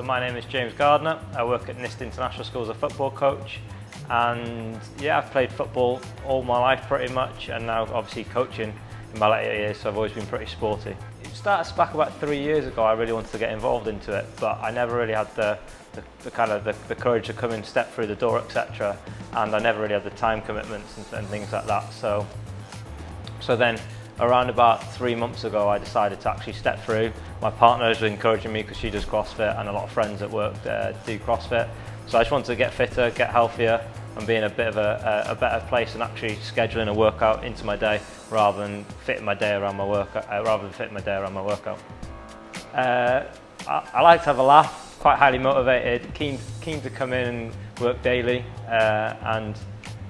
my name is James Gardner. I work at NIST International School as a football coach, and yeah, I've played football all my life pretty much, and now obviously coaching in my later years, so I've always been pretty sporty. It started back about 3 years ago. I really wanted to get involved into it, but I never really had the courage to come and step through the door, etc. And I never really had the time commitments and things like that. So then around about 3 months ago, I decided to actually step through. My partner was encouraging me because she does CrossFit, and a lot of friends at work do CrossFit. So I just wanted to get fitter, get healthier, and be in a bit of a better place and actually scheduling a workout into my day rather than fitting my day around my workout. I like to have a laugh, quite highly motivated, keen to come in and work daily, and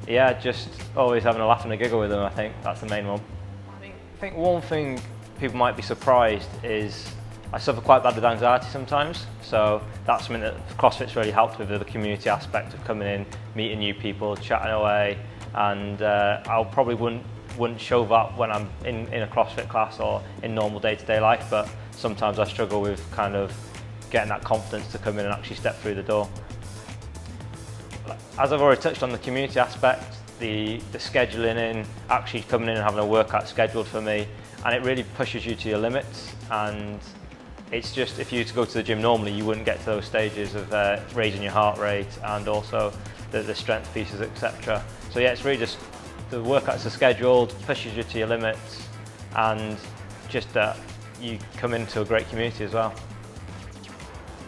yeah, just always having a laugh and a giggle with them. I think that's the main one. I think one thing people might be surprised is I suffer quite bad with anxiety sometimes, so that's something that CrossFit's really helped with, the community aspect of coming in, meeting new people, chatting away, and I probably wouldn't show that when I'm in a CrossFit class or in normal day-to-day life, but sometimes I struggle with kind of getting that confidence to come in and actually step through the door. As I've already touched on the community aspect, the scheduling in, actually coming in and having a workout scheduled for me, and it really pushes you to your limits. And it's just, if you were to go to the gym normally, you wouldn't get to those stages of raising your heart rate and also the strength pieces, etc. So yeah, it's really just the workouts are scheduled, pushes you to your limits, and just that you come into a great community as well.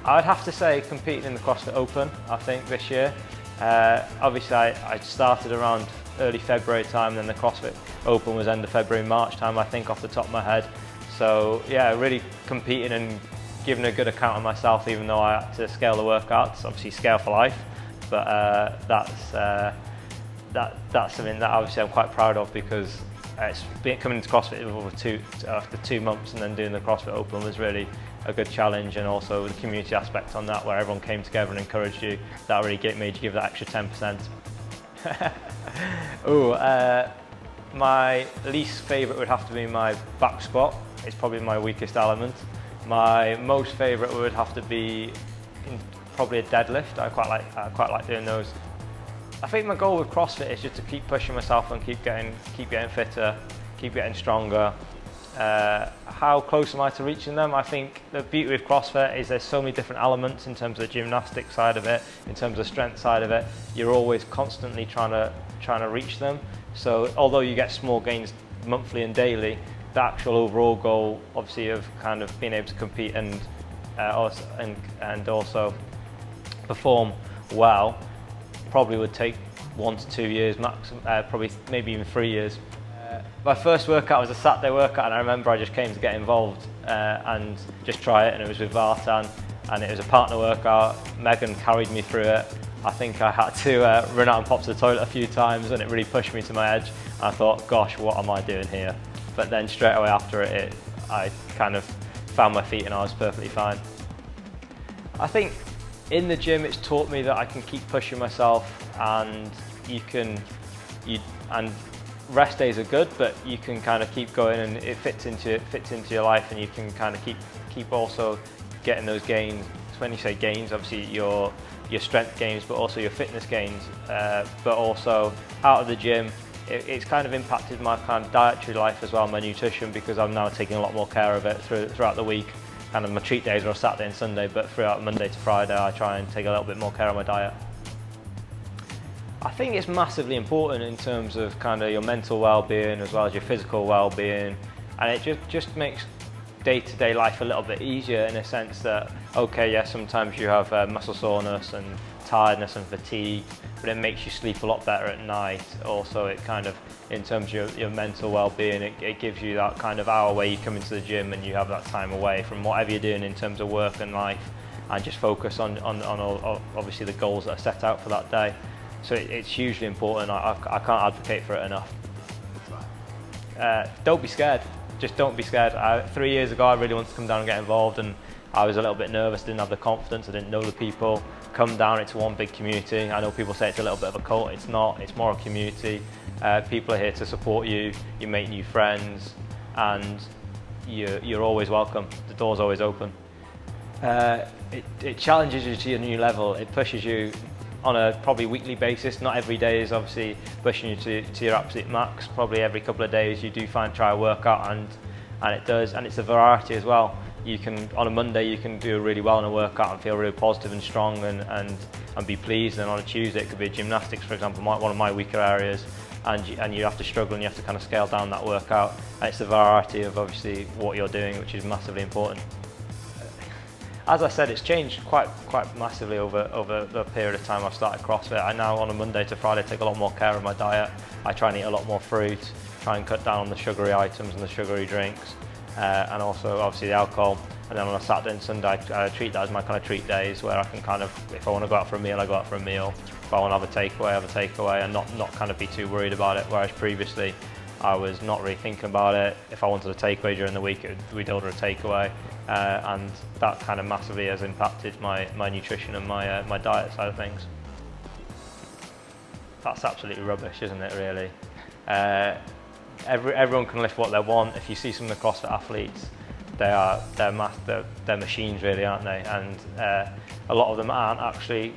I'd have to say competing in the CrossFit Open, I think, this year. Obviously I started around early February time, then the CrossFit Open was end of February, March time, I think, off the top of my head. So yeah, really competing and giving a good account of myself, even though I had to scale the workouts, obviously scale for life. But that's something that obviously I'm quite proud of, because coming into CrossFit after 2 months and then doing the CrossFit Open was really a good challenge, and also the community aspect on that, where everyone came together and encouraged you, that really made you give that extra 10%. My least favourite would have to be my back squat. It's probably my weakest element. My most favourite would have to be probably a deadlift. I quite like doing those. I think my goal with CrossFit is just to keep pushing myself and keep getting fitter, keep getting stronger. How close am I to reaching them? I think the beauty with CrossFit is there's so many different elements in terms of the gymnastic side of it, in terms of the strength side of it. You're always constantly trying to reach them. So although you get small gains monthly and daily, the actual overall goal, obviously, of kind of being able to compete and also perform well, probably would take 1 to 2 years maximum, probably maybe even 3 years. My first workout was a Saturday workout, and I remember I just came to get involved and just try it, and it was with Vartan, and it was a partner workout. Megan carried me through it. I think I had to run out and pop to the toilet a few times, and it really pushed me to my edge. I thought, gosh, what am I doing here? But then straight away after it, I kind of found my feet and I was perfectly fine. I think in the gym it's taught me that I can keep pushing myself, and and rest days are good, but you can kind of keep going, and it fits into your life, and you can kind of keep also getting those gains. When you say gains, obviously your strength gains, but also your fitness gains, but also out of the gym. It's kind of impacted my kind of dietary life as well, my nutrition, because I'm now taking a lot more care of it throughout the week. Kind of my treat days are Saturday and Sunday, but throughout Monday to Friday I try and take a little bit more care of my diet. I think it's massively important in terms of kind of your mental well-being as well as your physical well-being, and it just makes day-to-day life a little bit easier, in a sense that, okay, yes, sometimes you have muscle soreness and tiredness and fatigue, but it makes you sleep a lot better at night. Also, it kind of, in terms of your mental well-being, it gives you that kind of hour where you come into the gym and you have that time away from whatever you're doing in terms of work and life, and just focus on all, obviously, the goals that are set out for that day. So it's hugely important. I can't advocate for it enough. Don't be scared. Just don't be scared. 3 years ago I really wanted to come down and get involved, and I was a little bit nervous, didn't have the confidence, I didn't know the people. Come down, it's one big community. I know people say it's a little bit of a cult, it's not, it's more a community. People are here to support you, you make new friends, and you're always welcome. The door's always open. It challenges you to a new level. It pushes you on a probably weekly basis. Not every day is obviously pushing you to your absolute max. Probably every couple of days you do try a workout, and it does, and it's a variety as well. You can, on a Monday you can do really well in a workout and feel really positive and strong and be pleased, and on a Tuesday it could be gymnastics, for example, one of my weaker areas, and you have to struggle and you have to kind of scale down that workout. And it's the variety of obviously what you're doing which is massively important. As I said, it's changed quite massively over the period of time I've started CrossFit. I now, on a Monday to Friday, take a lot more care of my diet. I try and eat a lot more fruit, try and cut down on the sugary items and the sugary drinks, and also obviously the alcohol. And then on a Saturday and Sunday, I treat that as my kind of treat days, where I can kind of, if I want to go out for a meal, I go out for a meal. If I want to have a takeaway, I have a takeaway, and not kind of be too worried about it. Whereas previously, I was not really thinking about it. If I wanted a takeaway during the week, we'd order a takeaway, and that kind of massively has impacted my nutrition and my diet side of things. That's absolutely rubbish, isn't it, really? Everyone can lift what they want. If you see some of the CrossFit athletes, they're machines, really, aren't they? And a lot of them aren't actually,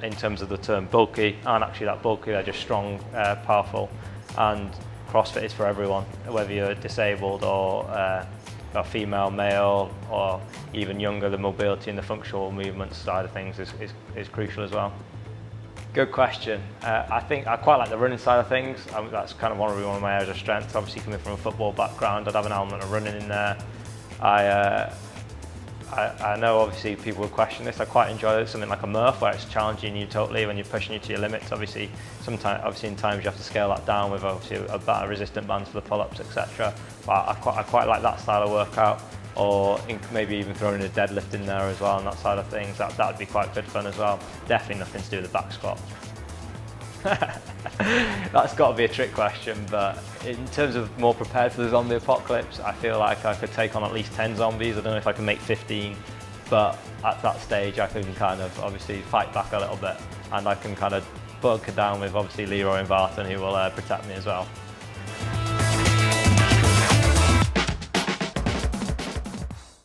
in terms of the term bulky, aren't actually that bulky. They're just strong, powerful, and CrossFit is for everyone, whether you're disabled or a female, male, or even younger. The mobility and the functional movement side of things is crucial as well. Good question. I think I quite like the running side of things. That's kind of one of my areas of strength. Obviously, coming from a football background, I'd have an element of running in there. I know obviously people would question this. I quite enjoy something like a Murph, where it's challenging you totally when you're pushing you to your limits. Obviously in times you have to scale that down with obviously a resistant bands for the pull-ups, etc. But I quite like that style of workout, or maybe even throwing a deadlift in there as well, and that side of things. That would be quite good fun as well. Definitely nothing to do with the back squat. That's got to be a trick question, but in terms of more prepared for the zombie apocalypse, I feel like I could take on at least 10 zombies. I don't know if I can make 15, but at that stage I can kind of obviously fight back a little bit, and I can kind of bunker down with obviously Leroy and Barton, who will protect me as well.